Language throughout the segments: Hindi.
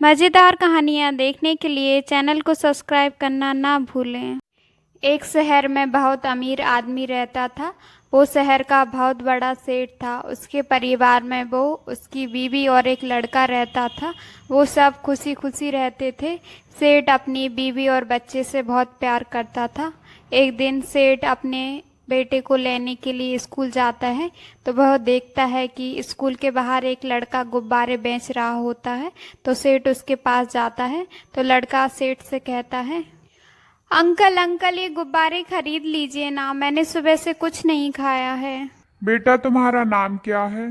मज़ेदार कहानियाँ देखने के लिए चैनल को सब्सक्राइब करना ना भूलें। एक शहर में बहुत अमीर आदमी रहता था। वो शहर का बहुत बड़ा सेठ था। उसके परिवार में वो, उसकी बीवी और एक लड़का रहता था। वो सब खुशी खुशी रहते थे। सेठ अपनी बीवी और बच्चे से बहुत प्यार करता था। एक दिन सेठ अपने बेटे को लेने के लिए स्कूल जाता है तो वह देखता है कि स्कूल के बाहर एक लड़का गुब्बारे बेच रहा होता है। तो सेठ उसके पास जाता है तो लड़का सेठ से कहता है, अंकल अंकल ये गुब्बारे खरीद लीजिए ना, मैंने सुबह से कुछ नहीं खाया है। बेटा, तुम्हारा नाम क्या है?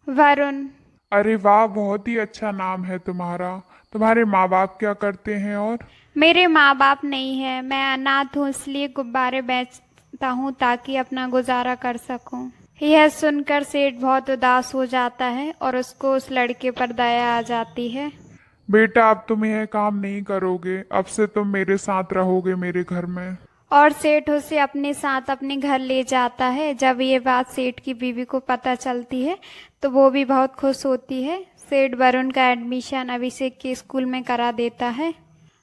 वरुण। अरे वाह, बहुत ही अच्छा नाम है तुम्हारा। तुम्हारे माँ बाप क्या करते हैं? और मेरे माँ बाप नहीं है, मैं अनाथ हूँ, इसलिए गुब्बारे बेचता हूँ ताकि अपना गुजारा कर सकूँ। यह सुनकर सेठ बहुत उदास हो जाता है और उसको उस लड़के पर दया आ जाती है। बेटा, अब तुम यह काम नहीं करोगे। अब से तुम मेरे साथ रहोगे मेरे घर में। और सेठ उसे अपने साथ अपने घर ले जाता है। जब ये बात सेठ की बीवी को पता चलती है तो वो भी बहुत खुश होती है। सेठ वरुण का एडमिशन अभिषेक के स्कूल में करा देता है।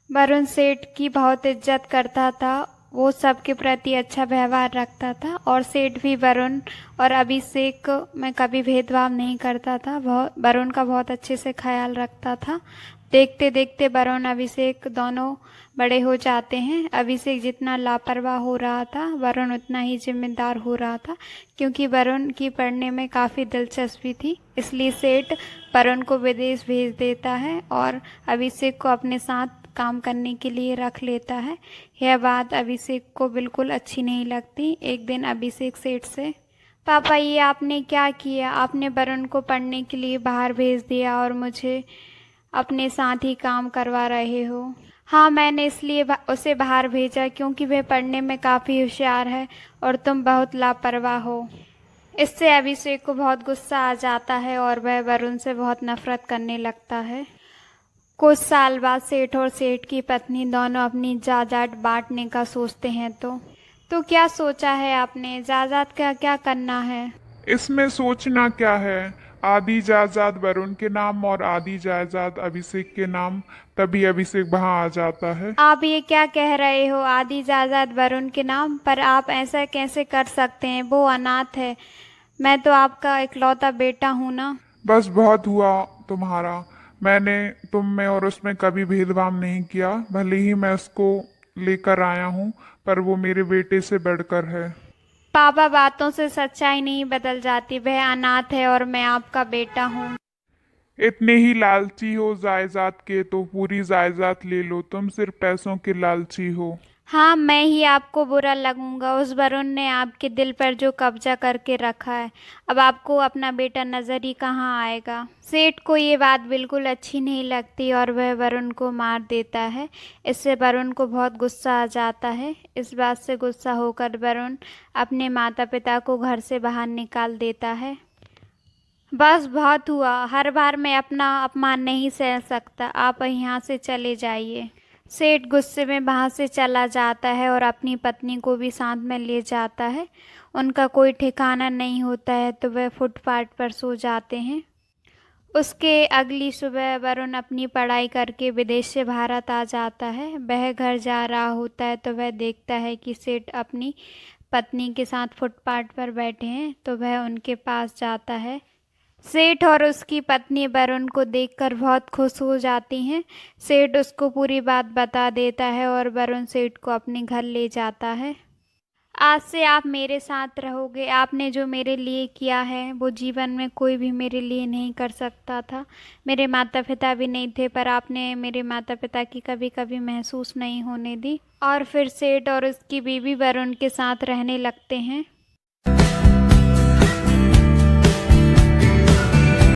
वरुण सेठ की बहुत इज्जत करता था। वो सबके प्रति अच्छा व्यवहार रखता था और सेठ भी वरुण और अभिषेक में कभी भेदभाव नहीं करता था। वरुण का बहुत अच्छे से ख्याल रखता था। देखते देखते वरुण अभिषेक दोनों बड़े हो जाते हैं। अभिषेक जितना लापरवाह हो रहा था, वरुण उतना ही जिम्मेदार हो रहा था, क्योंकि वरुण की पढ़ने में काफ़ी दिलचस्पी थी। इसलिए सेठ वरुण को विदेश भेज देता है और अभिषेक को अपने साथ काम करने के लिए रख लेता है। यह बात अभिषेक को बिल्कुल अच्छी नहीं लगती। एक दिन अभिषेक सेठ से, पापा ये आपने क्या किया? आपने वरुण को पढ़ने के लिए बाहर भेज दिया और मुझे अपने साथ ही काम करवा रहे हो। हाँ, मैंने इसलिए उसे बाहर भेजा क्योंकि वह पढ़ने में काफ़ी होशियार है और तुम बहुत लापरवाह हो। इससे अभिषेक को बहुत गुस्सा आ जाता है और वह वरुण से बहुत नफरत करने लगता है। कुछ साल बाद सेठ और सेठ की पत्नी दोनों अपनी जायदाद बांटने का सोचते हैं। तो क्या सोचा है आपने? जायदाद का क्या करना है? इसमें सोचना क्या है? आधी जायदाद वरुण के नाम और आधी जायदाद अभिषेक के नाम। तभी अभिषेक वहां आ जाता है। आप ये क्या कह रहे हो? आधी जायदाद वरुण के नाम पर? आप ऐसा कैसे कर सकते हैं? वो अनाथ है, मैं तो आपका इकलौता बेटा हूँ ना। बस बहुत हुआ तुम्हारा। मैंने तुम में और उसमें कभी भेदभाव नहीं किया। भले ही मैं उसको लेकर आया हूँ, पर वो मेरे बेटे से बढ़कर है। पापा, बातों से सच्चाई नहीं बदल जाती। वह अनाथ है और मैं आपका बेटा हूँ। इतने ही लालची हो जायदाद के तो पूरी जायदाद ले लो। तुम सिर्फ पैसों के लालची हो। हाँ, मैं ही आपको बुरा लगूंगा। उस वरुण ने आपके दिल पर जो कब्जा करके रखा है, अब आपको अपना बेटा नजर ही कहाँ आएगा। सेठ को ये बात बिल्कुल अच्छी नहीं लगती और वह वरुण को मार देता है। इससे वरुण को बहुत गुस्सा आ जाता है। इस बात से गुस्सा होकर वरुण अपने माता पिता को घर से बाहर निकाल देता है। बस बहुत हुआ। हर बार मैं अपना अपमान नहीं सह सकता। आप यहाँ से चले जाइए। सेठ गुस्से में वहाँ से चला जाता है और अपनी पत्नी को भी साथ में ले जाता है। उनका कोई ठिकाना नहीं होता है तो वह फुटपाथ पर सो जाते हैं। उसके अगली सुबह वरुण अपनी पढ़ाई करके विदेश से भारत आ जाता है। वह घर जा रहा होता है तो वह देखता है कि सेठ अपनी पत्नी के साथ फुटपाथ पर बैठे हैं, तो वह उनके पास जाता है। सेठ और उसकी पत्नी वरुण को देखकर बहुत खुश हो जाती हैं। सेठ उसको पूरी बात बता देता है और वरुण सेठ को अपने घर ले जाता है। आज से आप मेरे साथ रहोगे। आपने जो मेरे लिए किया है वो जीवन में कोई भी मेरे लिए नहीं कर सकता था। मेरे माता पिता भी नहीं थे, पर आपने मेरे माता पिता की कभी कभी महसूस नहीं होने दी। और फिर सेठ और उसकी बीवी वरुण के साथ रहने लगते हैं।